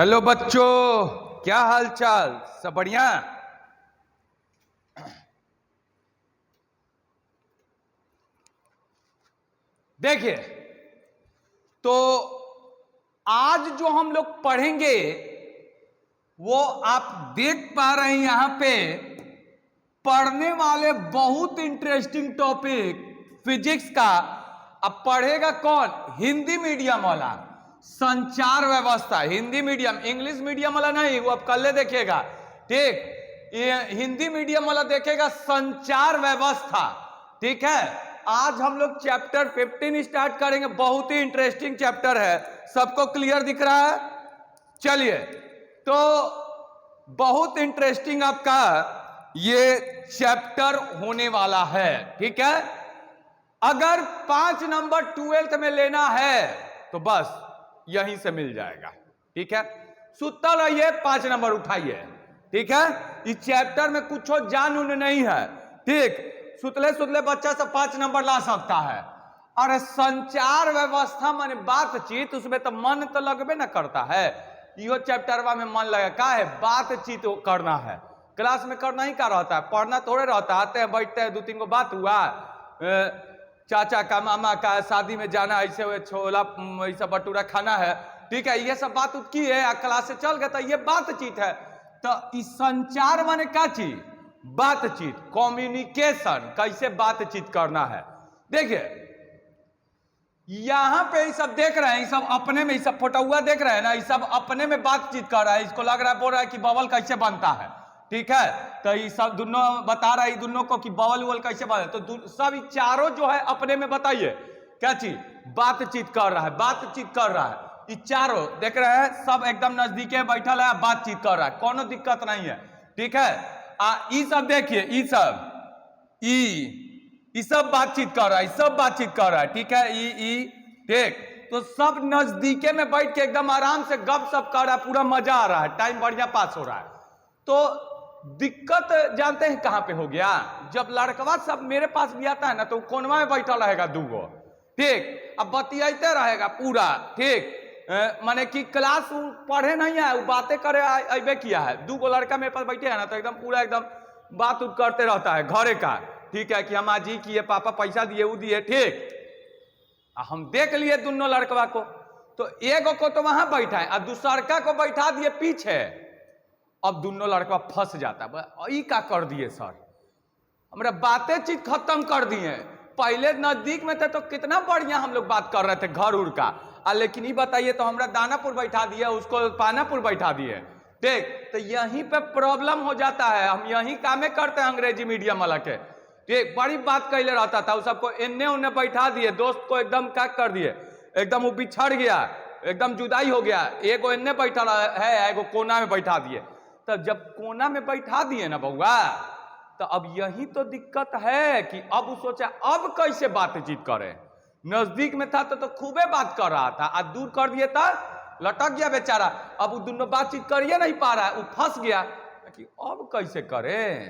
Hello बच्चों, क्या हाल चाल? सब बढ़िया? देखिए, तो आज जो हम लोग पढ़ेंगे वो आप देख पा रहे हैं यहां पे पढ़ने वाले बहुत इंटरेस्टिंग टॉपिक फिजिक्स का। अब पढ़ेगा कौन? हिंदी मीडियम वाला। संचार व्यवस्था हिंदी मीडियम, इंग्लिश मीडियम वाला नहीं, वो अब कल देखेगा। ठीक, ये हिंदी मीडियम वाला देखेगा संचार व्यवस्था। ठीक है, आज हम लोग चैप्टर 15 स्टार्ट करेंगे। बहुत ही इंटरेस्टिंग चैप्टर है। सबको क्लियर दिख रहा है? चलिए, तो बहुत इंटरेस्टिंग आपका ये चैप्टर होने वाला है। ठीक है, अगर 5 नंबर 12th में लेना है तो बस यहीं से मिल जाएगा। ठीक है, सुतल रहिए, 5 नंबर उठाइए। ठीक है, इस चैप्टर में कुछ जान उन नहीं है। ठीक, सुतले सुतले बच्चा सब 5 नंबर ला सकता है। और संचार व्यवस्था माने बातचीत, उसमें तो मन तो लगबे ना करता है। यो चैप्टरवा में मन लगे का है? बातचीत करना है। क्लास में करना ही क्या रहता है? पढ़ना थोड़े रहता है। आते हैं, बैठते हैं, 2-3 गो बात हुआ, चाचा का, मामा का शादी में जाना, ऐसे हुए छोला ऐसा भटूरा खाना है। ठीक है, ये सब बात की है, क्लास से चल गया, तो ये बातचीत है। तो इस संचार माने क्या चीज? बातचीत, कम्युनिकेशन, कैसे बातचीत करना है। देखिए, यहां पे ये सब देख रहे हैं, ये सब अपने में, ये सब फोटोआ देख रहे हैं ना, ये सब अपने में बातचीत कर रहा है। इसको लग रहा है, बोल रहा है कि बबल कैसे बनता है। ठीक है, तो ये सब दोनों बता रहा है दोनों को कि बबल उबल कैसे बने। तो सब चारों जो है अपने में बताइए क्या चीज? बातचीत कर रहा है, बातचीत कर रहा है। ये चारों देख रहे हैं, सब एकदम नजदीके बैठल है, बातचीत कर रहा है, कोनो दिक्कत नहीं है। ठीक है, ये सब देखिए, ये सब बातचीत कर रहा है, सब बातचीत कर रहा है। ठीक है, ठीक, तो सब नजदीके में बैठ के एकदम आराम से गप सप कर रहा है, पूरा मजा आ रहा है, टाइम बढ़िया पास हो रहा है। तो दिक्कत जानते हैं कहां पे हो गया? जब लड़कवा सब मेरे पास भी आता है ना, तो कोनवा में बैठा रहेगा दूगो। ठीक, अब बतियाते रहेगा पूरा। ठीक, माने कि क्लास पढ़े नहीं है, वो बातें करे अबे किया है। दूगो लड़का मेरे पास बैठे है ना, तो एकदम पूरा एकदम बात उत करते रहता है घरे का। ठीक है, कि हम आज ही किए, पापा पैसा दिए, वो दिए। ठीक, हम देख लिए दोनों लड़कवा को, तो एगो को तो वहां बैठा है और दूसरका को बैठा दिए पीछे। अब दोनों लड़का फंस जाता है। ई का कर दिए सर, हमारा बातें चीज खत्म कर दिए। पहले नजदीक में थे तो कितना बढ़िया हम लोग बात कर रहे थे घर उड़ का, लेकिन ये बताइए तो हमरा दानापुर बैठा दिए, उसको पानापुर बैठा दिए। ठीक, तो यहीं पे प्रॉब्लम हो जाता है। हम यहीं कामे करते हैं अंग्रेजी मीडियम वाला के। ठीक, बड़ी बात कहले रहता था, उस सबको इन्ने उन्ने बैठा दिए, दोस्त को एकदम क्या कर दिए, एकदम वो बिछड़ गया, एकदम जुदाई हो गया। एगो इन्ने बैठा है, एगो कोना में बैठा दिए। तो जब कोना में बैठा दिए ना बउआ, तो अब यही तो दिक्कत है कि अब वो सोचा अब कैसे बातचीत करे। नजदीक में था तो खूबे बात कर रहा था, आज दूर कर दिए तो लटक गया बेचारा। अब वो दोनों बातचीत करिए नहीं पा रहा है, वो फंस गया कि अब कैसे करे।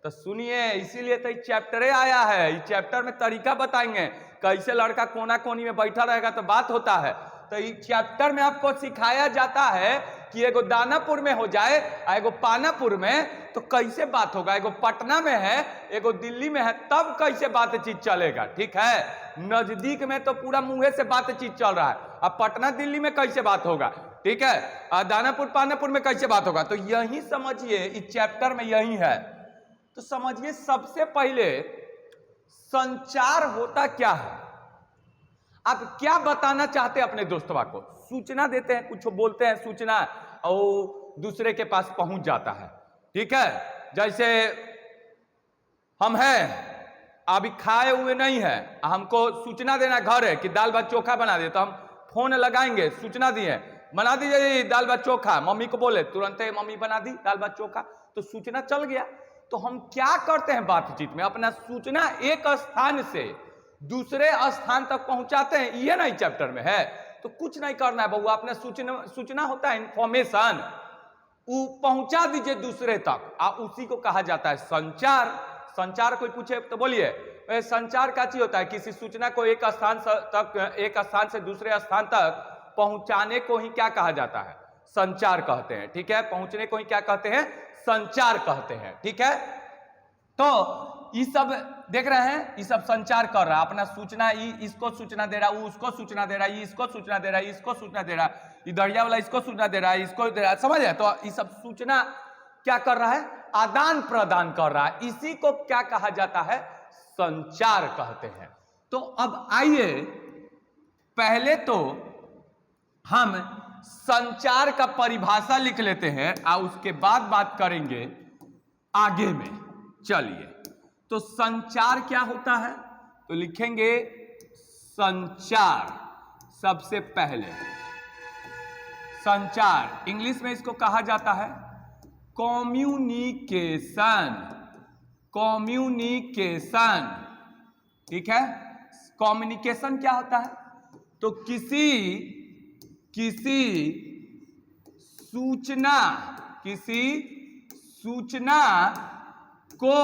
तो सुनिए, इसीलिए तो चैप्टर आया है। इस चैप्टर में तरीका बताएंगे कैसे लड़का कोना कोनी में बैठा रहेगा तो बात होता है। तो इस चैप्टर में आपको सिखाया जाता है कि एगो दानापुर में हो जाए, एगो पानापुर में, तो कैसे बात होगा। एगो पटना में है, एगो दिल्ली में है, तब कैसे बातचीत चलेगा। ठीक है, नजदीक में तो पूरा मुंह से बातचीत चल रहा है, अब पटना दिल्ली में कैसे बात होगा। ठीक है, दानापुर पानापुर में कैसे बात होगा। तो यही समझिए, इस चैप्टर में यही है। तो समझिए, सबसे पहले संचार होता क्या है। आप क्या बताना चाहते हैं अपने दोस्तवा को? सूचना देते हैं, कुछ बोलते हैं सूचना, और दूसरे के पास पहुंच जाता है। ठीक है, जैसे हम हैं, अभी खाए हुए नहीं है, हमको सूचना देना घर है कि दाल भात चोखा बना दे, तो हम फोन लगाएंगे, सूचना दिए, बना दीजिए दाल भात चोखा। मम्मी को बोले, तुरंत मम्मी बना दी दाल भात चोखा, तो सूचना चल गया। तो हम क्या करते हैं बातचीत में? अपना सूचना एक स्थान से दूसरे स्थान तक पहुंचाते हैं। ये नहीं चैप्टर में है, तो कुछ नहीं करना है बउआ। अपने सूचना होता है इंफॉर्मेशन, वो पहुंचा दीजिए दूसरे तक, उसी को कहा जाता है संचार। संचार कोई पूछे तो बोलिए, संचार क्या चीज होता है? किसी सूचना को एक स्थान से दूसरे स्थान तक पहुंचाने को ही क्या कहा जाता है? संचार कहते हैं, ठीक है। पहुंचने को ही क्या कहते हैं, संचार कहते हैं, ठीक है। तो ये सब देख रहे हैं, ये सब संचार कर रहा है अपना सूचना, इसको सूचना दे रहा है, उसको सूचना दे रहा है, इसको सूचना दे रहा है, इसको सूचना दे रहा है, इधरिया वाला इसको सूचना दे रहा है, इसको दे रहा है, समझ रहे। तो ये सब सूचना क्या कर रहा है, आदान प्रदान कर रहा है। इसी को क्या कहा जाता है, संचार कहते हैं। तो अब आइए पहले तो हम संचार का परिभाषा लिख लेते हैं और उसके बाद बात करेंगे आगे में। चलिए, तो संचार क्या होता है, तो लिखेंगे संचार। सबसे पहले संचार इंग्लिश में इसको कहा जाता है कम्युनिकेशन, कम्युनिकेशन, ठीक है। कम्युनिकेशन क्या होता है, तो किसी सूचना को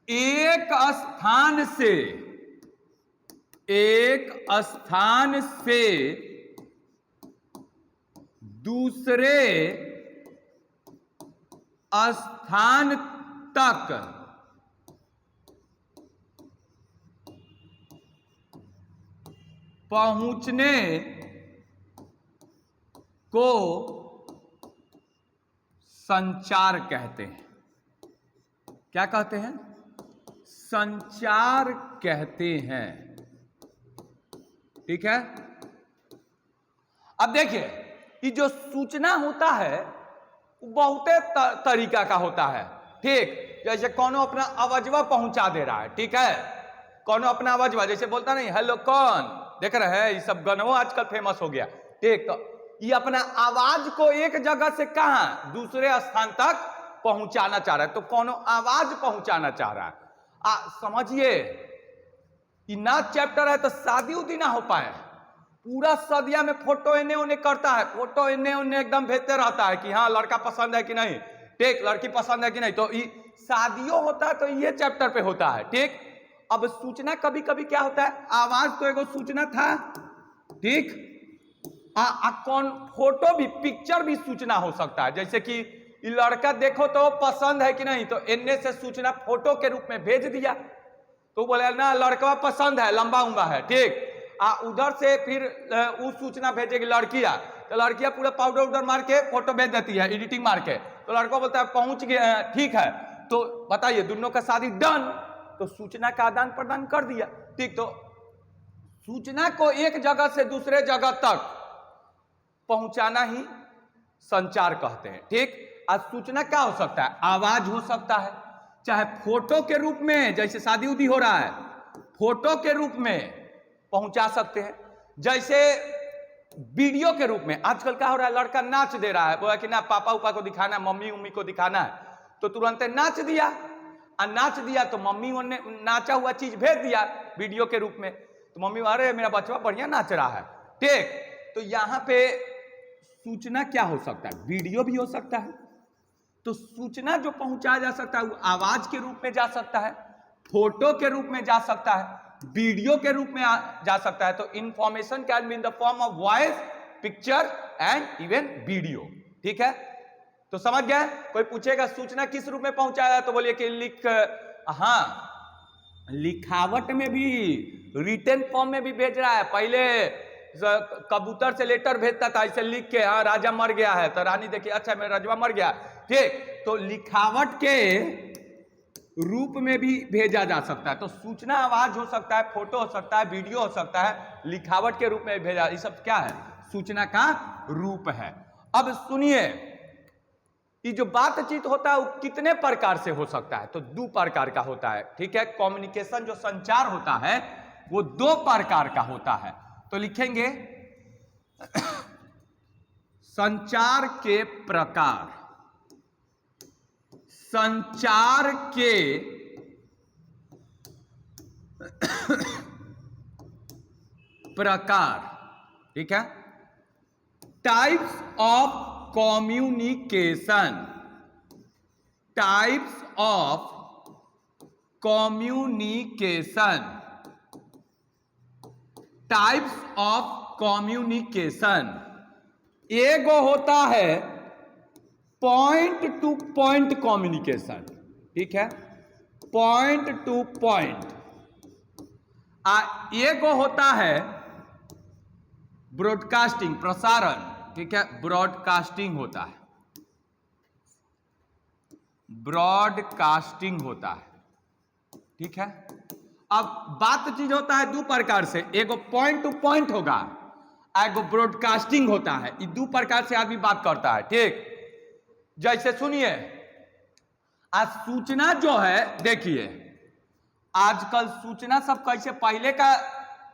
एक स्थान से दूसरे स्थान तक पहुंचने को संचार कहते हैं। क्या कहते हैं, संचार कहते हैं, ठीक है। अब देखिए, ये जो सूचना होता है बहुते तरीका का होता है, ठीक। जैसे कौनो अपना आवाजवा पहुंचा दे रहा है, ठीक है। कौनो अपना आवाजवा जैसे बोलता नहीं, हेलो कौन, देख रहे हैं, ये सब गानों आजकल फेमस हो गया, ठीक। तो ये अपना आवाज को एक जगह से कहां दूसरे स्थान तक पहुंचाना चाह रहा है, तो कौनो आवाज पहुंचाना चाह रहा है। समझिए, ये ना चैप्टर है तो शादी उदी ना हो पाए, पूरा सदिया में फोटो इन्हें उन्हें करता है, फोटो इन्हें उन्हें एकदम भेजते रहता है कि हाँ लड़का पसंद है कि नहीं, ठीक, लड़की पसंद है कि नहीं। तो ये शादियों होता है तो ये चैप्टर पे होता है, ठीक। अब सूचना कभी कभी क्या होता है, आवाज तो एगो सूचना था, ठीक। कौन फोटो भी, पिक्चर भी सूचना हो सकता है। जैसे कि ये लड़का देखो तो पसंद है कि नहीं, तो इनने से सूचना फोटो के रूप में भेज दिया, तो बोले ना लड़का पसंद है, लंबा उम्बा है, ठीक। उधर से फिर वो सूचना भेजेगी लड़कियां, तो लड़कियां पूरा पाउडर उडर मार के फोटो भेज देती है, एडिटिंग मार के, तो लड़का बोलता है पहुंच गया, ठीक है। तो बताइए, दोनों का शादी डन, तो सूचना का आदान प्रदान कर दिया, ठीक। तो सूचना को एक जगह से दूसरे जगह तक पहुंचाना ही संचार कहते हैं, ठीक। आज सूचना क्या हो सकता है, आवाज हो सकता है, चाहे फोटो के रूप में, जैसे शादी उदी हो रहा है फोटो के रूप में पहुंचा सकते हैं, जैसे वीडियो के रूप में। आजकल क्या हो रहा है, लड़का नाच दे रहा है, बोला कि ना पापा उपा को दिखाना है, मम्मी उम्मी को दिखाना है, तो तुरंत नाच दिया, और नाच दिया तो मम्मी ने नाचा हुआ चीज भेज दिया वीडियो के रूप में, तो मम्मी अरे मेरा बच्चा बढ़िया नाच रहा है, ठीक। तो यहां पे सूचना क्या हो सकता है, वीडियो भी हो सकता है। तो सूचना जो पहुंचाया जा सकता है वो आवाज के रूप में जा सकता है, फोटो के रूप में जा सकता है, वीडियो के रूप में जा सकता है। तो information can be in the form of voice, picture and even video, ठीक है। तो समझ गए। कोई पूछेगा सूचना किस रूप में पहुंचाया, तो बोलिए कि हाँ लिखावट में भी, रिटन फॉर्म में भी भेज रहा है। पहले कबूतर से लेटर भेजता था ऐसे लिख के, हाँ राजा मर गया है, तो रानी देखिए अच्छा मेरा राजवा मर गया, ठीक। तो लिखावट के रूप में भी भेजा जा सकता है। तो सूचना आवाज हो सकता है, फोटो हो सकता है, वीडियो हो सकता है, लिखावट के रूप में भेजा, ये सब क्या है, सूचना का रूप है। अब सुनिए, ये जो बातचीत होता है वो कितने प्रकार से हो सकता है, तो दो प्रकार का होता है, ठीक है। कम्युनिकेशन जो संचार होता है वो दो प्रकार का होता है। तो लिखेंगे संचार के प्रकार, संचार के प्रकार, ठीक है। Types of communication, types of communication, types of communication, एगो होता है पॉइंट टू पॉइंट कम्युनिकेशन, ठीक है, पॉइंट टू पॉइंट। एगो होता है ब्रॉडकास्टिंग, प्रसारण, ठीक है, ब्रॉडकास्टिंग होता है, ब्रॉडकास्टिंग होता है, ठीक है। अब बात चीज होता है दो प्रकार से, एगो पॉइंट टू पॉइंट होगा, एगो ब्रॉडकास्टिंग होता है। ये दो प्रकार से आदमी बात करता है, ठीक। जैसे सुनिए, आज सूचना जो है, देखिए आजकल सूचना सब कैसे, पहले का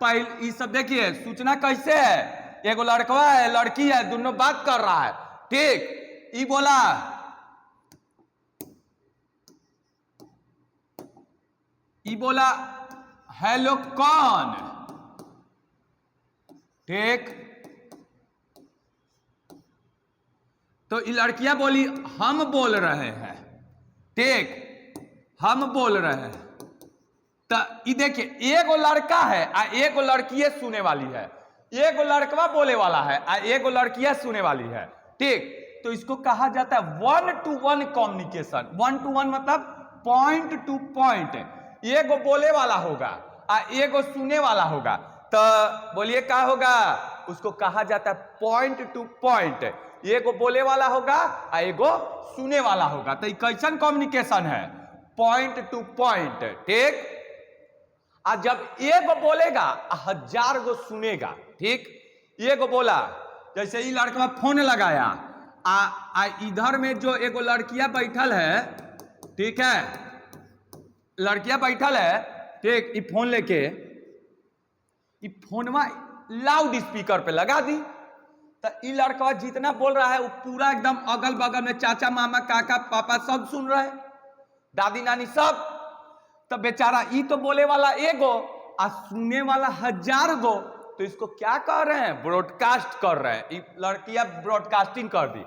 ये सब देखिए सूचना कैसे है, एगो लड़कवा है लड़की है दोनों बात कर रहा है, ठीक। ये बोला हेलो कौन, ठीक। तो ये लड़कियां बोली हम बोल रहे हैं, ठीक, हम बोल रहे हैं। तो ये देखिए एगो लड़का है आ एगो लड़की सुने वाली है, एगो लड़कवा बोले वाला है आ एगो लड़कियां सुने वाली है, ठीक। तो इसको कहा जाता है one two one communication. One two one मतलब पॉइंट टू पॉइंट, एगो बोले वाला होगा आ एगो सुने वाला होगा। तो बोलिए क्या होगा, उसको कहा जाता है पॉइंट टू पॉइंट। एगो बोले वाला होगा आ एगो सुने वाला होगा। तो कैसन कम्युनिकेशन है, पॉइंट टू पॉइंट, ठीक। आ जब एगो बोलेगा हजार गो सुनेगा, ठीक। एगो बोला, जैसे ये लड़का फोन लगाया आ इधर में जो एगो लड़कियां बैठल है, ठीक है, लड़कियां बैठल है, ठीक। ये फोन लेके ये फोनवा लाउड स्पीकर पे लगा दी। तो ये लड़का जितना बोल रहा है वो पूरा एकदम अगल बगल में चाचा मामा काका पापा सब सुन रहे हैं, दादी नानी सब। तो बेचारा ये तो बोले वाला एगो आ सुनने वाला हजार गो। तो इसको क्या कर रहे हैं, ब्रॉडकास्ट कर रहे हैं। ये लड़कियां ब्रॉडकास्टिंग कर दी।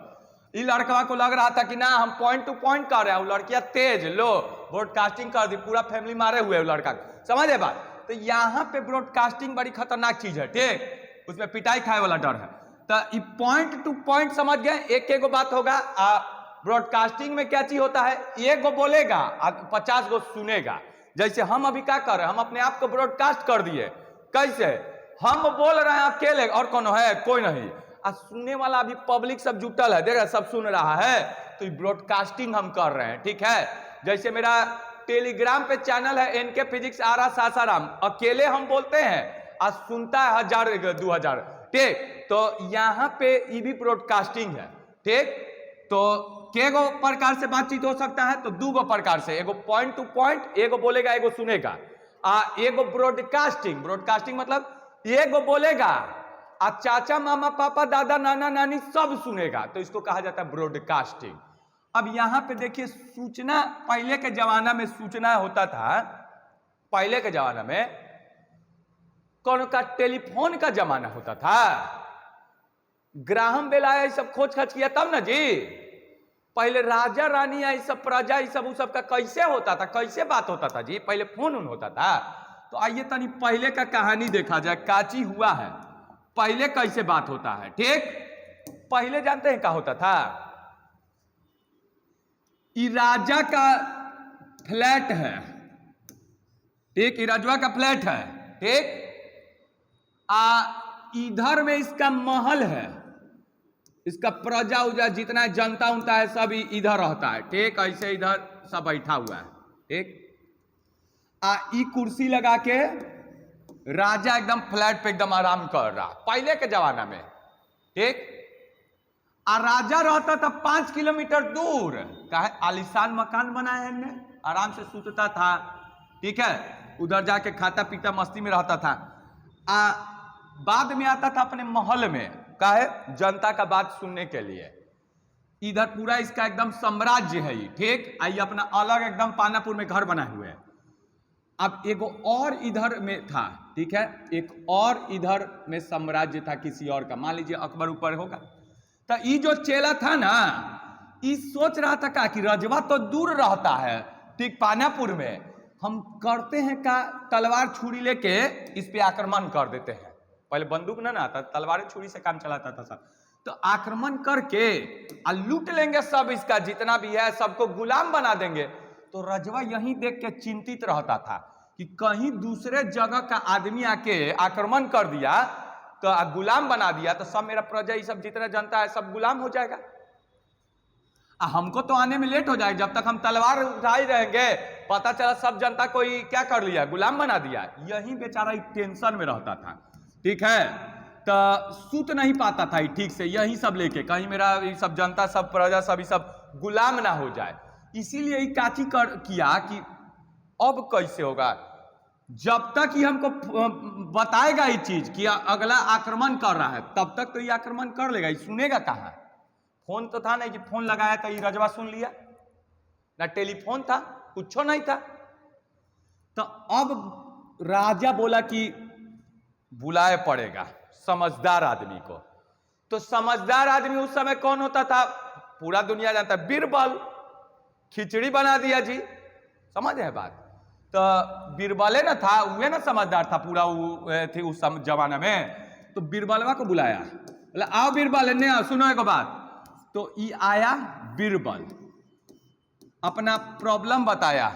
ये लड़का को लग रहा था कि ना हम पॉइंट टू पॉइंट कर रहे हैं, वो लड़कियां तेज लो ब्रॉडकास्टिंग कर दी, पूरा फैमिली मारे हुए लड़का, समझे बात। तो यहाँ पे ब्रॉडकास्टिंग बड़ी खतरनाक चीज है, ठीक, उसमें पिटाई खाए वाला डर है। तो ये पॉइंट टू पॉइंट समझ गए, एक एगो बात होगा। ब्रॉडकास्टिंग में क्या चीज होता है, एगो बोलेगा 50 गो सुनेगा। जैसे हम अभी क्या कर रहे हैं, हम अपने आप को ब्रॉडकास्ट कर दिए, कैसे, हम बोल रहे हैं अकेले और कौन है, कोई नहीं, और सुनने वाला अभी पब्लिक सब जुटल है, देख सब सुन रहा है। तो ये ब्रॉडकास्टिंग हम कर रहे हैं, ठीक है। जैसे मेरा टेलीग्राम पे चैनल है एनके फिजिक्स आरा सासाराम, अकेले हम बोलते हैं और सुनता है 1000 2000, ठीक। तो यहाँ पे ये भी ब्रॉडकास्टिंग है, ठीक। तो केगो प्रकार से बातचीत हो सकता है, तो दो प्रकार से, एगो पॉइंट टू पॉइंट, एगो बोलेगा एगो सुनेगा। एगो ब्रॉडकास्टिंग, ब्रॉडकास्टिंग मतलब एगो बोलेगा आ चाचा मामा पापा दादा नाना नानी सब सुनेगा, तो इसको कहा जाता है ब्रॉडकास्टिंग। अब यहां पे देखिए सूचना, पहले के जमाना में सूचना होता था, पहले के जमाना में कौन का टेलीफोन का जमाना होता था, ग्राहम बेल आया सब खोज खज किया तब ना जी। पहले राजा रानी आई सब प्रजा ये सब का कैसे होता था, कैसे बात होता था जी, पहले फोन उन होता था। तो आइए तनी पहले का कहानी देखा जाए, काची हुआ है, पहले कैसे बात होता है, ठीक। पहले जानते हैं क्या होता था, ये राजा का फ्लैट है, ठीक, ये राजवा का फ्लैट है, ठीक। इधर में इसका महल है, इसका प्रजा उजा जितना जनता उनता है सब इधर रहता है, ठीक। ऐसे इधर सब बैठा हुआ है, ठीक। ई कुर्सी लगा के राजा एकदम फ्लैट पे एकदम आराम कर रहा, पहले के जमाना में, ठीक। राजा रहता था 5 किलोमीटर दूर, काहे आलीशान मकान बनाए हैं ने, आराम से सूतता था, ठीक है, उधर जाके खाता पीता मस्ती में रहता था। बाद में आता था अपने महल में, काहे जनता का बात सुनने के लिए। इधर पूरा इसका एकदम साम्राज्य है, ठीक। आइए अपना अलग एकदम पानापुर में घर बनाए हुए हैं। अब एगो और इधर में था, ठीक है, एक और इधर में साम्राज्य था किसी और का, मान लीजिए अकबर ऊपर होगा। तो ये जो चेला था ना, ये सोच रहा था कि रजवा तो दूर रहता है, ठीक, पानापुर में, हम करते हैं का तलवार छुरी लेके इस पे आक्रमण कर देते हैं। पहले बंदूक ना था, तलवार छुरी से काम चलाता था सब। तो आक्रमण करके लूट लेंगे सब, इसका जितना भी है सबको गुलाम बना देंगे। तो रजवा यही देख के चिंतित रहता था कि कहीं दूसरे जगह का आदमी आके आक्रमण कर दिया तो गुलाम बना दिया तो सब मेरा प्रजा ये सब जितना जनता है सब गुलाम हो जाएगा, हमको तो आने में लेट हो जाएगा। जब तक हम तलवार उठाए रहेंगे पता चला सब जनता कोई क्या कर लिया, गुलाम बना दिया। यही बेचारा टेंशन में रहता था, ठीक है। तो सूत नहीं पाता था ठीक से, यही सब लेके कहीं मेरा ये सब जनता सब प्रजा सब गुलाम ना हो जाए। इसीलिए काची किया कि अब कैसे होगा, जब तक ये हमको बताएगा ये चीज कि अगला आक्रमण कर रहा है तब तक तो ये आक्रमण कर लेगा, ये सुनेगा कहाँ। फोन तो था नहीं कि फोन लगाया तो ये रजवा सुन लिया, ना टेलीफोन था, कुछ नहीं था। तो अब राजा बोला कि बुलाए पड़ेगा समझदार आदमी को। तो समझदार आदमी उस समय कौन होता था, पूरा दुनिया जानता है, बीरबल। खिचड़ी बना दिया जी, समझ है बात। तो बीरबले ना था, वह ना समझदार था पूरा थी उस जमाना में। तो बीरबलवा को बुलाया, बोला आओ बीरबल ने सुनो एक बात। तो ये आया बीरबल, अपना प्रॉब्लम बताया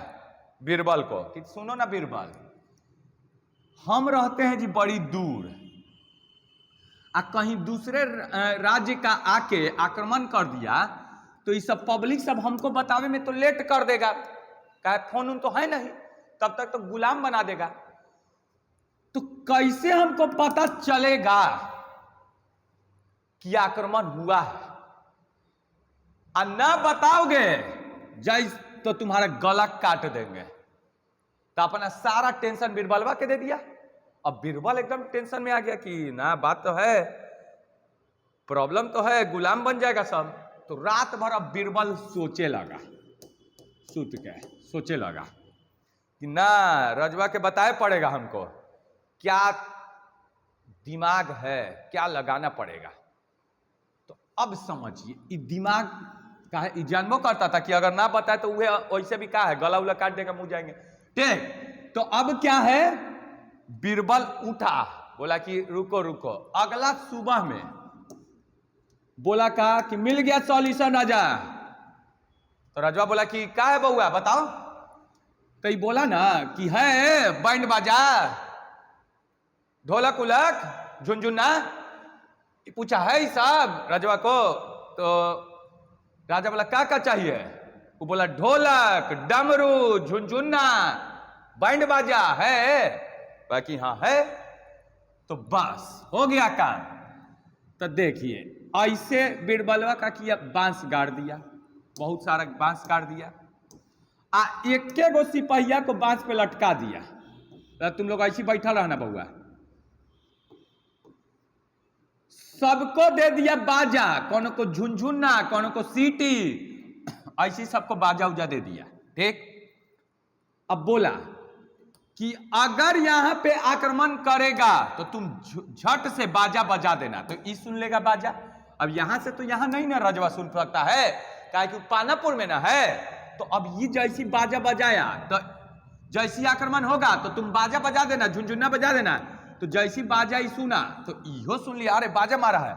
बीरबल को कि सुनो ना बीरबल, हम रहते हैं जी बड़ी दूर, कहीं दूसरे राज्य का आके आक्रमण कर दिया तो ये सब पब्लिक सब हमको बतावे में तो लेट कर देगा, क्या फोन उन तो है नहीं, तब तक तो गुलाम बना देगा। तो कैसे हमको पता चलेगा कि आक्रमण हुआ है, और ना बताओगे जैस तो तुम्हारा गला काट देंगे। तो अपना सारा टेंशन बीरबलवा के दे दिया। अब बीरबल एकदम टेंशन में आ गया कि ना बात तो है, प्रॉब्लम तो है, गुलाम बन जाएगा सब। तो रात भर अब बीरबल सोचे लगा, सूत के सोचे लगा कि ना रजवा के बताए पड़ेगा हमको, क्या दिमाग है, क्या लगाना पड़ेगा। तो अब समझिए ये दिमाग का है, जानबो करता था कि अगर ना बताए तो वह वैसे भी क्या है, गला उला काट देगा, मुंह जाएंगे, ठीक। तो अब क्या है, बीरबल उठा, बोला कि रुको रुको। अगला सुबह में बोला कहा कि मिल गया सॉल्यूशन राजा। तो रजवा बोला कि क्या है बउआ बताओ। तो ये बोला ना कि है बैंड बाजा, ढोलक उलक, झुनझुना। पूछा है सब रजवा को। तो राजा बोला क्या क्या चाहिए। वो बोला ढोलक, डमरू, झुनझुना, बैंड बाजा है। बाकी हाँ है। तो बस हो गया काम। तो देखिए ऐसे बीरबलवा का किया, बांस गाड़ दिया, बहुत सारा बांस गाड़ दिया, एक गो सिपहिया को बांस पे लटका दिया। तो तुम लोग ऐसी बैठा रहना बउआ। सबको दे दिया बाजा, कौन को झुनझुना, कौन को सीटी, ऐसी सबको बाजा उजा दे दिया, ठीक। अब बोला कि अगर यहां पे आक्रमण करेगा तो तुम झट से बाजा बजा देना। तो ई सुन लेगा बाजा। अब यहां से तो यहां नहीं ना रजवा सुन सकता है, क्या कि पानापुर में ना है। तो अब ये जैसी बाजा बजाया तो जैसी आक्रमण होगा तो तुम बाजा बजा देना, झुनझुना बजा देना। तो जैसी बाजा ही सुना तो इहो सुन लिया, अरे बाजा मारा है,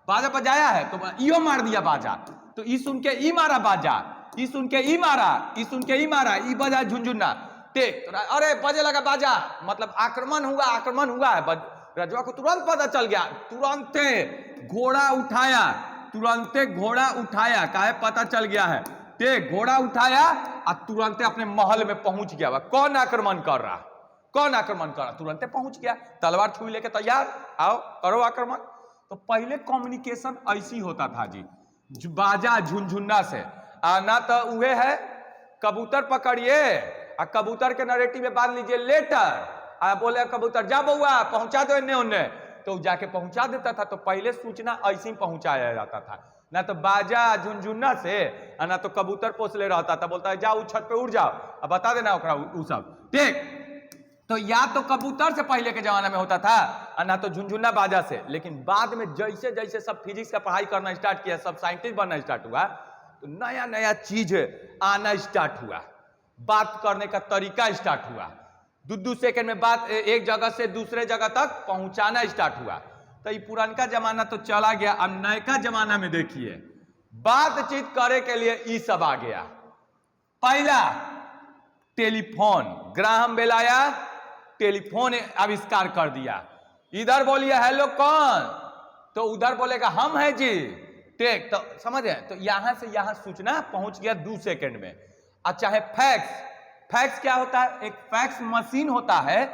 बाजा बजाया है, तो इहो मार दिया बाजा। तो ई सुन के ई मारा बाजा, ई सुन के ई मारा, ई सुन के ई मारा, ई बजा झुनझुना, ठीक। तो अरे बजे लगा बाजा, मतलब आक्रमण हुआ, आक्रमण हुआ है। रजवा को तुरंत पता चल गया, तुरंत घोड़ा उठाया, तुरंत घोड़ा उठाया, काहे पता चल गया है, ठीक। घोड़ा उठाया और तुरंत अपने महल में पहुंच गया। कौन आक्रमण कर रहा, कौन आक्रमण कर रहा, तुरंत पहुंच गया, तलवार छुई लेके तैयार, आओ करो आक्रमण। तो पहले कम्युनिकेशन ऐसी होता था जी, बाजा झुनझुना से। ना तो उहे है कबूतर पकड़िए और कबूतर के नरेटिव में बांध लीजिए लेटर, बोले कबूतर जा बउआ पहुंचा दो इन्ने उन्ने, तो जाके पहुंचा देता था। तो पहले सूचना ऐसे ही पहुंचाया जाता था, ना तो बाजा झुनझुना से, ना तो कबूतर पोसले रहता था, बोलता है जाओ छत पे उड़ जाओ, अब बता देना ओकरा उ सब, ठीक। तो या तो कबूतर से पहले के जमाना में होता था, ना तो झुनझुना बाजा से। लेकिन बाद में जैसे जैसे सब फिजिक्स का पढ़ाई करना स्टार्ट किया, सब साइंटिस्ट बनना स्टार्ट हुआ, तो नया नया चीज आना स्टार्ट हुआ, बात करने का तरीका स्टार्ट हुआ, 2-2 सेकंड में बात एक जगह से दूसरे जगह तक पहुंचाना स्टार्ट हुआ। तो ये पुरानका जमाना तो चला गया। अब नयका जमाना में देखिए बातचीत करे के लिए ई सब आ गया। पहला टेलीफोन, ग्राहम बेल आया, टेलीफोन आविष्कार कर दिया। इधर बोलिए हेलो कौन, तो उधर बोलेगा हम हैं जी, टेक, तो समझे। तो यहां से यहां सूचना पहुंच गया 2 सेकंड में। और चाहे फैक्स, फैक्स क्या होता है? एक फैक्स मशीन होता है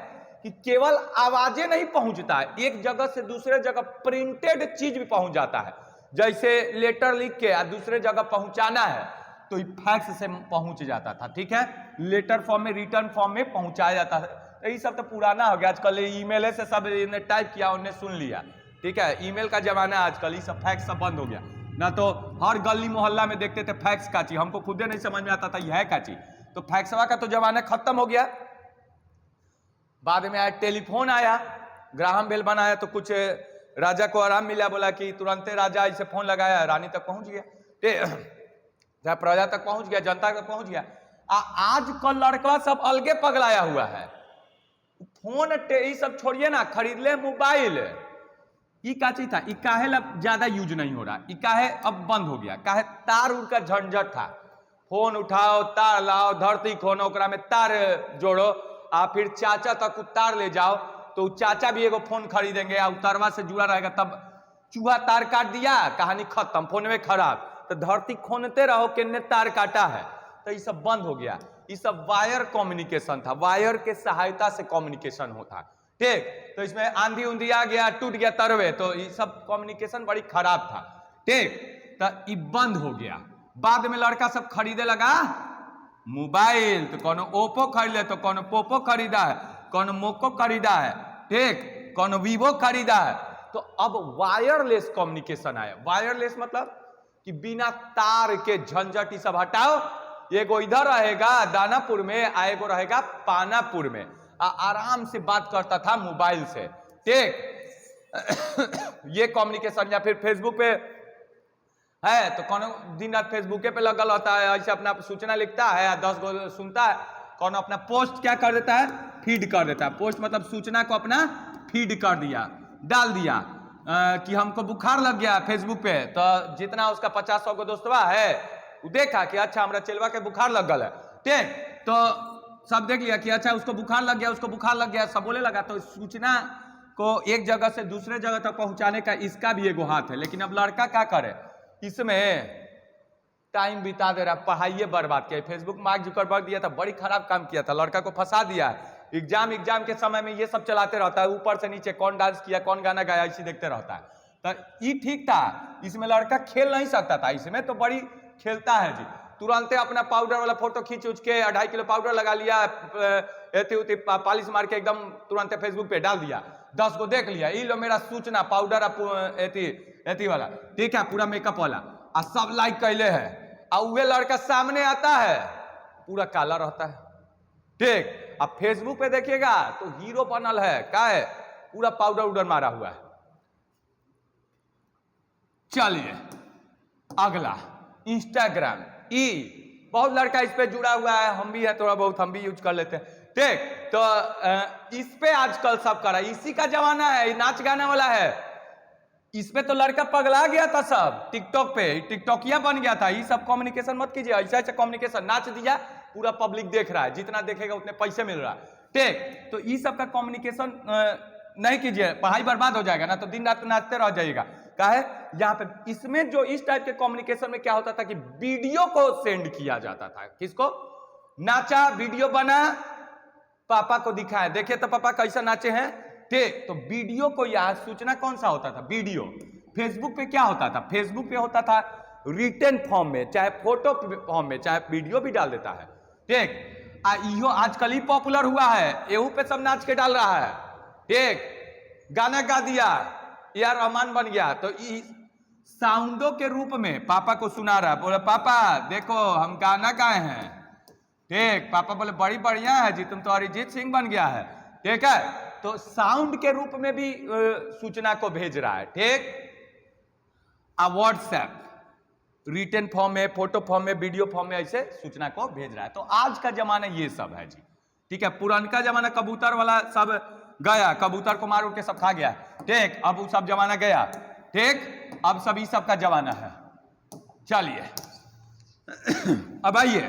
कि केवल आवाजें नहीं पहुंचता है, एक जगह से दूसरे जगह प्रिंटेड चीज भी पहुंच जाता है। जैसे लेटर लिख के दूसरे जगह पहुंचाना है तो फैक्स से पहुंच जाता था, ठीक है। लेटर फॉर्म में, रिटर्न फॉर्म में पहुंचाया जाता है। तो ये सब तो पुराना हो गया। आजकल ईमेल से सब इन्हें टाइप किया, उन्हें सुन लिया, ठीक है। ईमेल का जमाना है आजकल, ये सब फैक्स सब बंद हो गया ना। तो हर गली मोहल्ला में देखते थे फैक्स का चीज, हमको खुदे नहीं समझ में आता था यह है का चीज। तो फैक्सवा का तो जमाना खत्म हो गया। बाद में आया टेलीफोन, आया, ग्राहम बेल बनाया, तो कुछ राजा को आराम मिला, बोला कि तुरंत राजा इसे फोन लगाया, रानी तक पहुंच गया, प्रजा तक पहुंच गया, जनता तक पहुंच गया। आजकल लड़का सब अलगे पगलाया हुआ है। फोन ये सब छोड़िए ना, खरीद ले मोबाइल, ये क्या चीज था, ये काहे ज्यादा यूज नहीं हो रहा, ये काहे अब बंद हो गया, काहे तार उड़ का झंझट था। फोन उठाओ, तार लाओ, धरती खोनो, ओकरा में तार जोड़ो, फिर चाचा तक तार ले जाओ, तो चाचा भी एगो फोन खरीदेंगे, उतारवा से जुड़ा रहेगा, तब चूहा तार काट दिया, कहानी खत्म, फोन में खराब। तो धरती खोनते रहो, किन्ने तार काटा है, तो ये सब बंद हो गया। ये सब वायर कम्युनिकेशन था, वायर के सहायता से कम्युनिकेशन होता, ठीक। तो इसमें आंधी उंधी आ गया, टूट गया तरवे, तो ये सब कम्युनिकेशन बड़ी खराब था, ठीक। तो ये बंद हो गया। बाद में लड़का सब खरीदे लगा मोबाइल, तो कौन ओप्पो खरीद ले, तो कौन पोपो खरीदा है, कौन मोको खरीदा है, ठीक, कौन वीवो खरीदा है। तो अब वायरलेस कम्युनिकेशन आया। वायरलेस मतलब कि बिना तार के झंझट सब हटाओ, एगो इधर रहेगा दानापुर में, एगो रहेगा पानापुर में, आराम से बात करता था मोबाइल से, ठीक। ये कम्युनिकेशन। या फिर फेसबुक पे है तो कौन दिन रात फेसबुक पे लगल होता है, ऐसे अपना सूचना लिखता है, 10 गो सुनता है, कौन अपना पोस्ट क्या कर देता है, फीड कर देता है। पोस्ट मतलब सूचना को अपना फीड कर दिया, डाल दिया कि हमको बुखार लग गया फेसबुक पे, तो जितना उसका 50-100 गो दोस्तवा है वो देखा कि अच्छा हमारा चेलवा के बुखार लग गया है, ठीक। तो सब देख लिया कि अच्छा उसको बुखार लग गया, उसको बुखार लग गया, सब बोले लगा। तो सूचना को एक जगह से दूसरे जगह तक पहुंचाने का इसका भी एगो हाथ है। लेकिन अब लड़का क्या करे, इसमें टाइम बिता दे रहा, पढ़ाई बर्बाद किया। फेसबुक मार्क जुकरबर्ग दिया था, बड़ी खराब काम किया था, लड़का को फंसा दिया है। एग्जाम के समय में ये सब चलाते रहता है, ऊपर से नीचे कौन डांस किया, कौन गाना गाया, इसी देखते रहता है। तो ये ठीक था, इसमें लड़का खेल नहीं सकता था, इसमें तो बड़ी खेलता है जी। तुरंत अपना पाउडर वाला फोटो खींच उच के 2.5 किलो पाउडर लगा लिया, पॉलिश मार के एकदम तुरंत फेसबुक पे डाल दिया, 10 को देख लिया, ये लो मेरा सूचना पाउडर एती वाला, ठीक है, पूरा मेकअप वाला, और सब लाइक कैले है। और वह लड़का सामने आता है पूरा काला रहता है, ठीक। अब फेसबुक पे देखिएगा तो हीरो बनल है, क्या है, पूरा पाउडर उडर मारा हुआ है। चलिए अगला इंस्टाग्राम, बहुत लड़का इस पे जुड़ा हुआ है, हम भी है थोड़ा बहुत, हम भी यूज कर लेते हैं, ठीक। तो इस पे आजकल सब करा, इसी का जमाना है, नाच गाना वाला है। इस पे तो लड़का पगला गया था सब, टिकटॉक पे टिकटॉकिया बन गया था। ये सब कम्युनिकेशन मत कीजिए, ऐसा ऐसा कम्युनिकेशन, नाच दिया पूरा पब्लिक देख रहा है, जितना देखेगा उतने पैसे मिल रहा है, ठीक। तो ये सब का कम्युनिकेशन नहीं कीजिए, पढ़ाई बर्बाद हो जाएगा ना, तो दिन रात नाचते रह जाइएगा। क्या है यहाँ पे, इसमें जो इस टाइप के कम्युनिकेशन में क्या होता था कि वीडियो को सेंड किया जाता था, किसको, नाचा, वीडियो बना, पापा को दिखाया, देखिए तो पापा कैसा नाचे हैं, ठीक। तो वीडियो को यहाँ सूचना कौन सा होता था, वीडियो। फेसबुक पे क्या होता था, फेसबुक पे होता था रिटन फॉर्म में, चाहे फोटो फॉर्म में, चाहे वीडियो भी डाल देता है, ठीक। इहो आजकल ही पॉपुलर हुआ है, एहू पे सब नाच के डाल रहा है, ठीक। गाना गा दिया, यार रहमान बन गया, तो साउंडों के रूप में पापा को सुना रहा, बोले पापा देखो हम गाना गाए हैं, ठीक। पापा बोले बड़ी बढ़िया है जी, तुम तो अरिजीत सिंह बन गया है, ठीक है। तो साउंड के रूप में भी सूचना को भेज रहा है, ठीक। व्हाट्सएप रिटन फॉर्म में, फोटो फॉर्म में, वीडियो फॉर्म में ऐसे सूचना को भेज रहा है। तो आज का जमाना ये सब है जी, ठीक है। पुरानका जमाना कबूतर वाला सब गया, कबूतर को मार उड़ के सब खा गया, ठीक। अब वो सब जमाना गया, ठीक। अब सभी सबका जमाना है। चलिए अब आइए,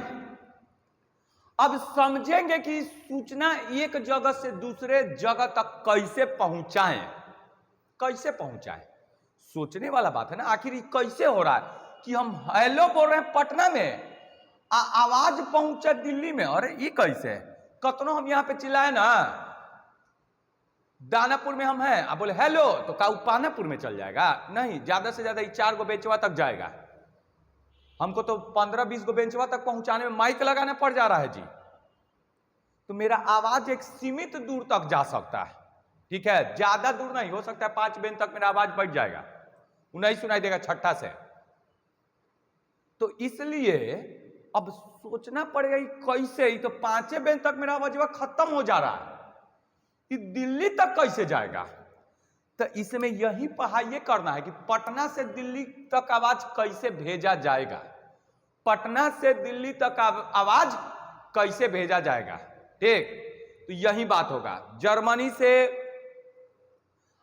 अब समझेंगे कि सूचना एक जगह से दूसरे जगह तक कैसे पहुंचाएं, कैसे पहुंचाएं। सोचने वाला बात है ना, आखिर ये कैसे हो रहा है कि हम हेलो बोल रहे हैं पटना में, आवाज पहुंचे दिल्ली में। अरे ये कैसे, कतनो हम यहां पे चिल्लाए ना, दानापुर में हम हैं, आप बोले हेलो तो का पानापुर में चल जाएगा? नहीं, ज्यादा से ज्यादा 4 गो बेंचवा तक जाएगा। हमको तो 15-20 गो बेंचवा तक पहुंचाने में माइक लगाना पड़ जा रहा है जी। तो मेरा आवाज एक सीमित दूर तक जा सकता है, ठीक है, ज्यादा दूर नहीं हो सकता है। 5 बेंच तक मेरा आवाज बढ़ जाएगा, वो नहीं सुनाई देगा छठा से। तो इसलिए अब सोचना पड़ेगा कैसे, ही तो 5 बेंच तक मेरा आवाज खत्म हो जा रहा है, कि दिल्ली तक कैसे जाएगा। तो इसमें यही पढ़ाई करना है कि पटना से दिल्ली तक आवाज कैसे भेजा जाएगा, पटना से दिल्ली तक आवाज कैसे भेजा जाएगा, ठीक। तो यही बात होगा, जर्मनी से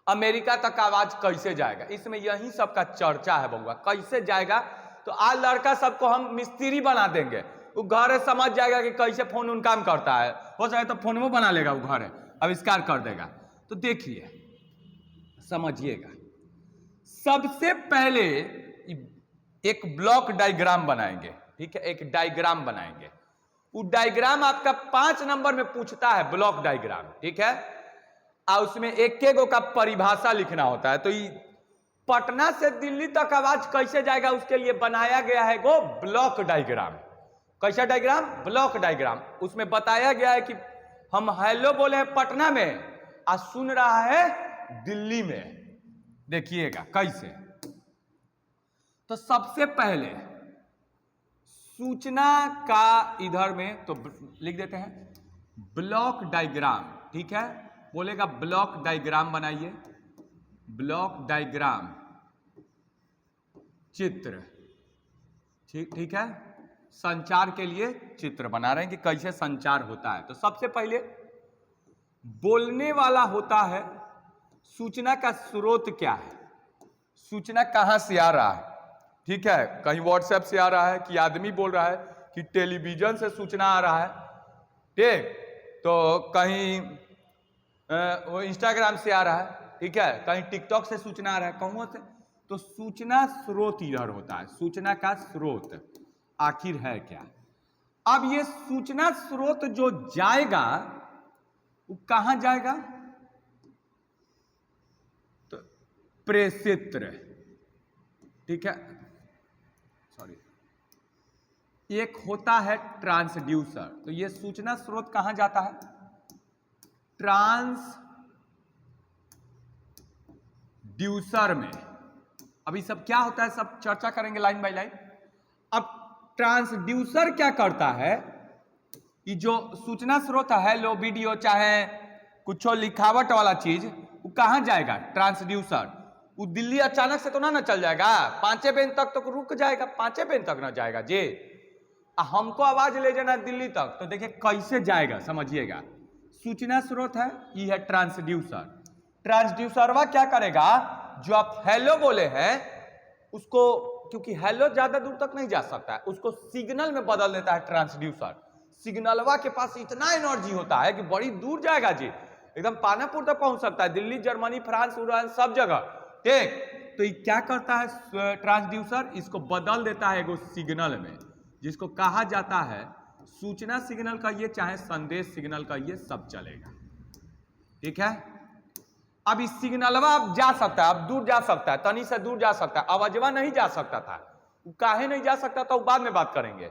अमेरिका तक आवाज कैसे जाएगा, इसमें यही सबका चर्चा है बउआ, कैसे जाएगा। तो आज लड़का सबको हम मिस्त्री बना देंगे, वो घर समझ जाएगा कि कैसे फोन उन काम करता है, हो सके तो फोन वो बना लेगा, वो घर आविष्कार कर देगा। तो देखिए समझिएगा, सबसे पहले एक ब्लॉक डायग्राम बनाएंगे, ठीक है, एक डायग्राम बनाएंगे। वो डायग्राम आपका 5 नंबर में पूछता है, ब्लॉक डायग्राम, ठीक है, और उसमें एक गो का परिभाषा लिखना होता है। तो ये पटना से दिल्ली तक आवाज कैसे जाएगा, उसके लिए बनाया गया है वो ब्लॉक डायग्राम। कैसा डायग्राम? Block diagram. उसमें बताया गया है कि हम हेलो बोले हैं पटना में, और सुन रहा है दिल्ली में। देखिएगा कैसे। तो सबसे पहले सूचना का इधर में तो लिख देते हैं ब्लॉक डायग्राम, ठीक है, बोलेगा ब्लॉक डायग्राम बनाइए, ब्लॉक डायग्राम चित्र, ठीक है, संचार के लिए चित्र बना रहे हैं कि कैसे संचार होता है। तो सबसे पहले बोलने वाला होता है, सूचना का स्रोत क्या है, सूचना कहां से आ रहा है, ठीक है, कहीं व्हाट्सएप से आ रहा है, कि आदमी बोल रहा है, कि टेलीविजन से सूचना आ रहा है, ठीक, तो कहीं वो इंस्टाग्राम से आ रहा है, ठीक है, कहीं टिकटॉक से सूचना आ रहा है, कहूं से। तो सूचना स्रोत इधर होता है, सूचना का स्रोत आखिर है क्या। अब ये सूचना स्रोत जो जाएगा वो कहां जाएगा, तो प्रेषित्र, ठीक है, सॉरी, एक होता है ट्रांसड्यूसर। तो ये सूचना स्रोत कहां जाता है, ट्रांसड्यूसर में। अभी सब क्या होता है सब चर्चा करेंगे लाइन बाय लाइन। अब ट्रांसड्यूसर क्या करता है, कि जो सूचना स्रोत है, लो वीडियो चाहे कुछ लिखावट वाला चीज, वो कहां जाएगा, ट्रांसड्यूसर। वो दिल्ली अचानक से तो ना चल जाएगा, 5 बेंच तक तो रुक जाएगा, 5 बेंच तक ना जाएगा जी। हमको आवाज ले जाना दिल्ली तक, तो देखिए कैसे जाएगा, समझिएगा। सूचना स्रोत है, ये है ट्रांसड्यूसर। ट्रांसड्यूसरवा क्या करेगा, जो आप हेलो बोले हैं उसको, क्योंकि हेलो ज्यादा दूर तक नहीं जा सकता है, उसको सिग्नल में बदल देता है ट्रांसड्यूसर। सिग्नलवा के पास इतना एनर्जी होता है कि बड़ी दूर जाएगा जी, एकदम पानापुर तक पहुंच सकता है, दिल्ली, जर्मनी, फ्रांस, सब जगह, ठीक। तो ये क्या करता है ट्रांसड्यूसर, इसको बदल देता है एगो सिग्नल में, जिसको कहा जाता है सूचना सिग्नल कहिए चाहे संदेश सिग्नल कहिए, सब चलेगा, ठीक है। अब इस सिग्नलवा अब जा सकता है, अब दूर जा सकता है, तनी से दूर जा सकता है, आवाजवा नहीं जा सकता था, काहे नहीं जा सकता था वो बाद में बात करेंगे।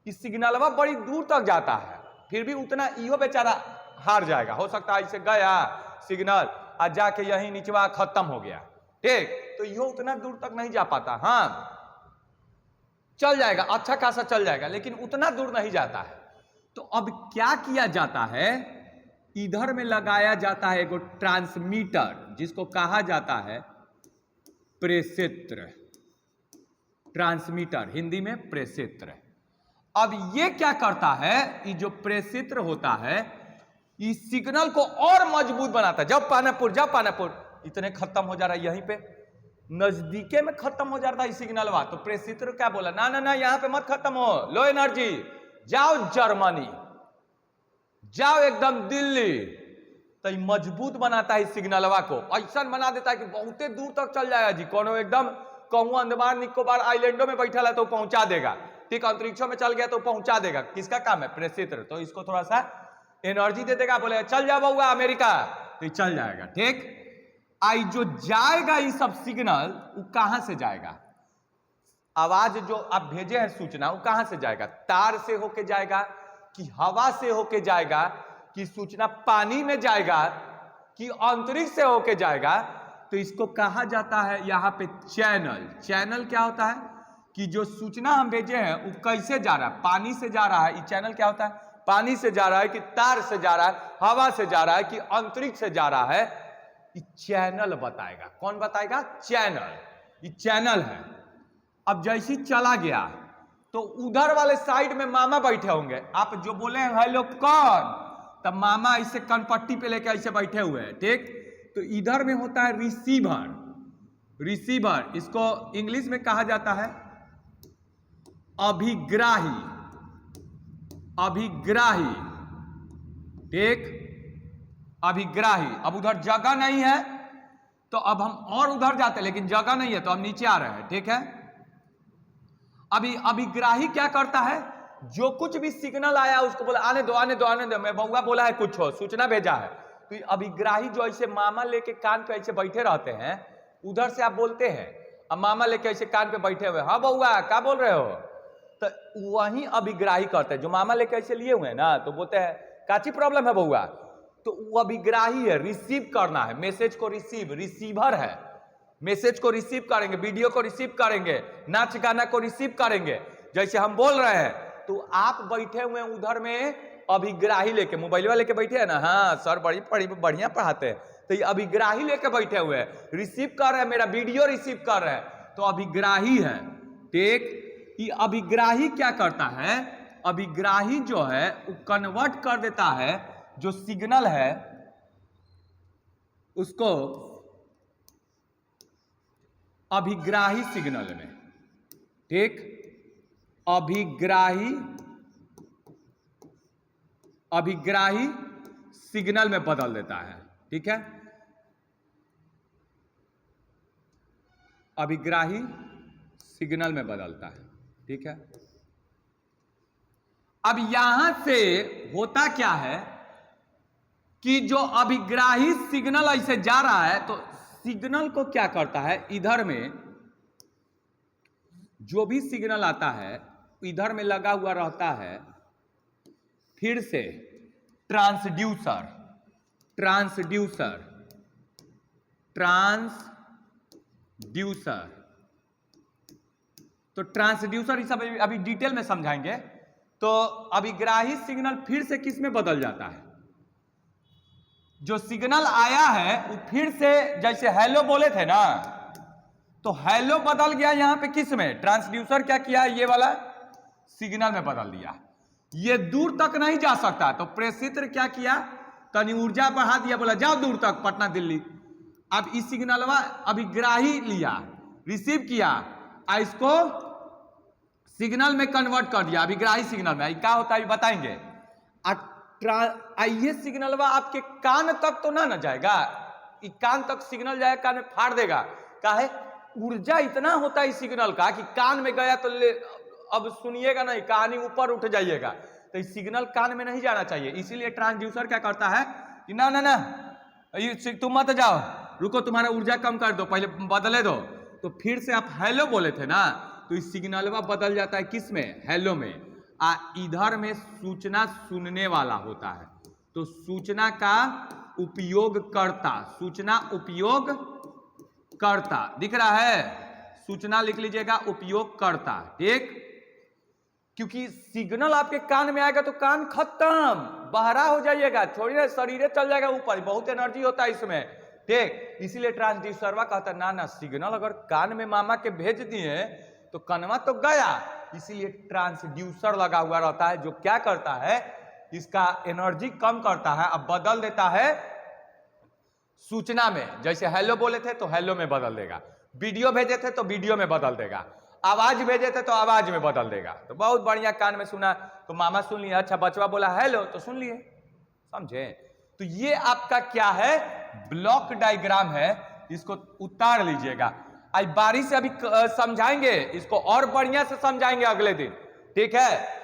इस सिग्नलवा बड़ी दूर तक जाता है, फिर भी उतना इहो बेचारा हार जाएगा, हो सकता है इसे गया सिग्नल आज जाके यही नीचवा खत्म हो गया, ठीक। तो यो उतना दूर तक नहीं जा पाता, हाँ चल जाएगा, अच्छा खासा चल जाएगा, लेकिन उतना दूर नहीं जाता है। तो अब क्या किया जाता है, इधर में लगाया जाता है एगो ट्रांसमीटर, जिसको कहा जाता है प्रेषित्र, ट्रांसमीटर हिंदी में प्रेषित्र। अब ये क्या करता है, ये जो प्रेषित्र होता है इस सिग्नल को और मजबूत बनाता है। जब पानापुर इतने खत्म हो जा रहा है, यहीं पे नजदीके में खत्म हो जाता है सिग्नल वा, तो प्रेषित्र क्या बोला, ना ना ना यहां पे मत खत्म हो, लो एनर्जी, जाओ जर्मनी, जाओ एकदम दिल्ली। तो मजबूत बनाता है सिग्नलवा को, ऐसा बना देता है कि बहुत दूर तक चल जाएगा जी। कौन एकदम कहूं अंडमान निकोबार आइलैंडों में बैठा है तो पहुंचा देगा, ठीक, अंतरिक्षों में चल गया तो पहुंचा देगा। किसका काम है, प्रेषित्र। तो इसको थोड़ा सा एनर्जी दे देगा, बोले चल जा बउआ अमेरिका, तो ये चल जाएगा, ठीक। आई जो जाएगा ये सब सिग्नल, वो कहां से जाएगा, आवाज जो आप भेजे हैं सूचना, वो कहां से जाएगा, तार से होके जाएगा कि हवा से होके जाएगा कि सूचना पानी में जाएगा कि अंतरिक्ष से होके जाएगा। तो इसको कहा जाता है यहां पे चैनल। चैनल क्या होता है कि जो सूचना हम भेजे हैं वो कैसे जा रहा है, पानी से जा रहा है, ये चैनल क्या होता है, पानी से जा रहा है कि तार से जा रहा है, हवा से जा रहा है कि अंतरिक्ष से जा रहा है, ये चैनल बताएगा। कौन बताएगा, चैनल, ये चैनल है। अब जैसे ही चला गया तो उधर वाले साइड में मामा बैठे होंगे, आप जो बोले हैं हेलो कौन, तब मामा ऐसे कनपट्टी पे लेके ऐसे बैठे हुए हैं, ठीक। तो इधर में होता है रिसीवर। रिसीवर इसको इंग्लिश में कहा जाता है अभिग्राही। अभिग्राही, ठीक, अभिग्राही। अब उधर जगह नहीं है तो अब हम और उधर जाते हैं, लेकिन जगह नहीं है तो हम नीचे आ रहे हैं, ठीक है। अभी अभिग्राही क्या करता है, जो कुछ भी सिग्नल आया उसको बोला आने दो आने दो आने दो, मैं बउआ बोला है कुछ हो, सूचना भेजा है। तो अभिग्राही जो ऐसे मामा लेके कान पे ऐसे बैठे रहते हैं, उधर से आप बोलते हैं, अब मामा लेके ऐसे कान पे बैठे हुए, हाँ बउआ क्या बोल रहे हो, तो वही अभिग्राही करते हैं। जो मामा लेके ऐसे लिए हुए हैं ना, तो बोलते हैं काची प्रॉब्लम है बउआ, तो वो अभिग्राही है, रिसीव करना है मैसेज को, रिसीव, रिसीवर है, मैसेज को रिसीव करेंगे, वीडियो को रिसीव करेंगे, नाच गाना को रिसीव करेंगे। जैसे हम बोल रहे हैं तो आप बैठे हुए हैं उधर में अभिग्राही लेके, मोबाइल लेके बैठे हैं ना, हाँ सर बड़ी बढ़िया पढ़ाते हैं, तो ये अभिग्राही लेके बैठे हुए हैं, रिसीव कर रहे हैं, मेरा वीडियो रिसीव कर रहे हैं, तो अभिग्राही है, ठीक। ये अभिग्राही क्या करता है, अभिग्राही जो है वो कन्वर्ट कर देता है जो सिग्नल है उसको अभिग्राही सिग्नल में, ठीक, अभिग्राही सिग्नल में बदल देता है, ठीक है। अभिग्राही सिग्नल में बदलता है, ठीक है। अब यहां से होता क्या है कि जो अभिग्राही सिग्नल ऐसे जा रहा है, तो सिग्नल को क्या करता है, इधर में जो भी सिग्नल आता है इधर में लगा हुआ रहता है, फिर से ट्रांसड्यूसर, ट्रांसड्यूसर, ट्रांसड्यूसर। तो ट्रांसड्यूसर सब अभी डिटेल में समझाएंगे। तो अभिग्राही सिग्नल फिर से किस में बदल जाता है, जो सिग्नल आया है वो फिर से, जैसे हेलो बोले थे ना, तो हेलो बदल गया यहां पे किस में, ट्रांसड्यूसर क्या किया, ये वाला सिग्नल में बदल दिया। ये दूर तक नहीं जा सकता, तो प्रेषित्र क्या किया, तनी ऊर्जा बढ़ा दिया, बोला जाओ दूर तक, पटना दिल्ली। अब इस सिग्नल अभिग्राही लिया, रिसीव किया, इसको सिग्नल में कन्वर्ट कर दिया, अभिग्राही सिग्नल में। क्या होता है बताएंगे। ये सिग्नल आपके कान तक तो ना जाएगा, कान तक सिग्नल जाएगा, कान में फाड़ देगा, काहे, ऊर्जा इतना होता है इस सिग्नल का कि कान में गया तो अब सुनिएगा नहीं, कहानी ऊपर उठ जाइएगा। तो इस सिग्नल कान में नहीं जाना चाहिए, इसीलिए ट्रांसड्यूसर क्या करता है कि ना ना ना तुम मत जाओ, रुको, तुम्हारा ऊर्जा कम कर दो, पहले बदले दो। तो फिर से आप हेलो बोले थे ना, तो इस सिग्नल बदल जाता है किस में, हेलो में। इधर में सूचना सुनने वाला होता है, तो सूचना का उपयोग करता, सूचना उपयोग करता दिख रहा है, सूचना लिख लीजिएगा, उपयोग करता, ठीक। क्योंकि सिग्नल आपके कान में आएगा तो कान खत्म, बहरा हो जाइएगा, छोड़िए शरीर चल जाएगा ऊपर, बहुत एनर्जी होता है इसमें, ठीक। इसीलिए ट्रांसड्यूसरवा कहता है ना ना, सिग्नल अगर कान में मामा के भेज दिए तो कनवा तो गया, इसीलिए ट्रांसड्यूसर लगा हुआ रहता है, जो क्या करता है इसका एनर्जी कम करता है, अब बदल देता है सूचना में। जैसे हेलो बोले थे तो हेलो में बदल देगा, वीडियो भेजे थे तो वीडियो में बदल देगा, आवाज भेजे थे तो आवाज में बदल देगा। तो बहुत बढ़िया, कान में सुना तो मामा सुन लिया, अच्छा बचवा बोला हेलो तो सुन लिए, समझे। तो ये आपका क्या है, ब्लॉक डायग्राम है, इसको उतार लीजिएगा। आज बारी से अभी समझाएंगे इसको, और बढ़िया से समझाएंगे अगले दिन, ठीक है।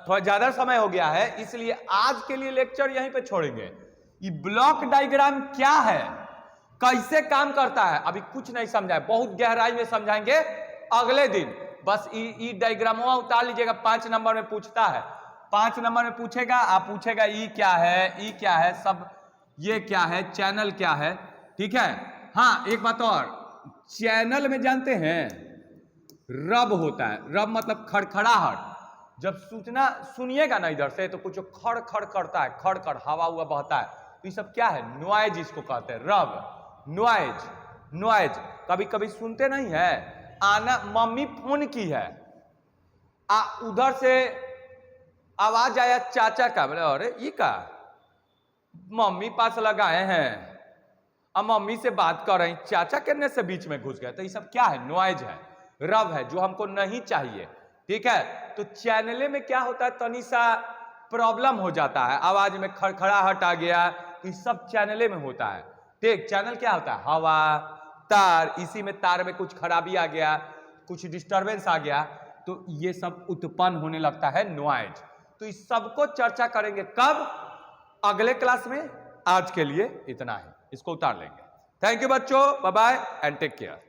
थोड़ा ज्यादा समय हो गया है, इसलिए आज के लिए लेक्चर यहीं पे छोड़ेंगे। ये ब्लॉक डायग्राम क्या है, कैसे काम करता है, अभी कुछ नहीं समझाए, बहुत गहराई में समझाएंगे अगले दिन। बस ई डायग्राम उतार लीजिएगा, 5 नंबर में पूछता है, 5 नंबर में पूछेगा, आप पूछेगा ई क्या है, ई क्या है, सब ये क्या है, चैनल क्या है, ठीक है। हाँ एक बात और, चैनल में जानते हैं रब होता है, रब मतलब खड़खड़ाहट। जब सूचना सुनिएगा ना इधर से तो कुछ खड़ खड़ करता है, खड़ खड़ हवा हुआ बहता है, तो ये सब क्या है, नॉइज इसको कहते हैं, रब, नॉइज, नॉइज। कभी कभी सुनते नहीं है, आना मम्मी फोन की है, उधर से आवाज आया चाचा का, बोले अरे ये का, मम्मी पास लगाए हैं, अब मम्मी से बात कर रही, चाचा करने से बीच में घुस गया, तो ये सब क्या है, नॉइज है, रब है, जो हमको नहीं चाहिए, ठीक है। तो चैनले में क्या होता है, तनी सा प्रॉब्लम हो जाता है, आवाज में खड़खड़ाहट आ गया, तो ये सब चैनले में होता है, ठीक। चैनल क्या होता है, हवा, तार, इसी में तार में कुछ खराबी आ गया, कुछ डिस्टरबेंस आ गया, तो ये सब उत्पन्न होने लगता है नॉइज। तो इस सबको चर्चा करेंगे कब, अगले क्लास में। आज के लिए इतना ही, इसको उतार लेंगे। थैंक यू बच्चों, bye bye and take care.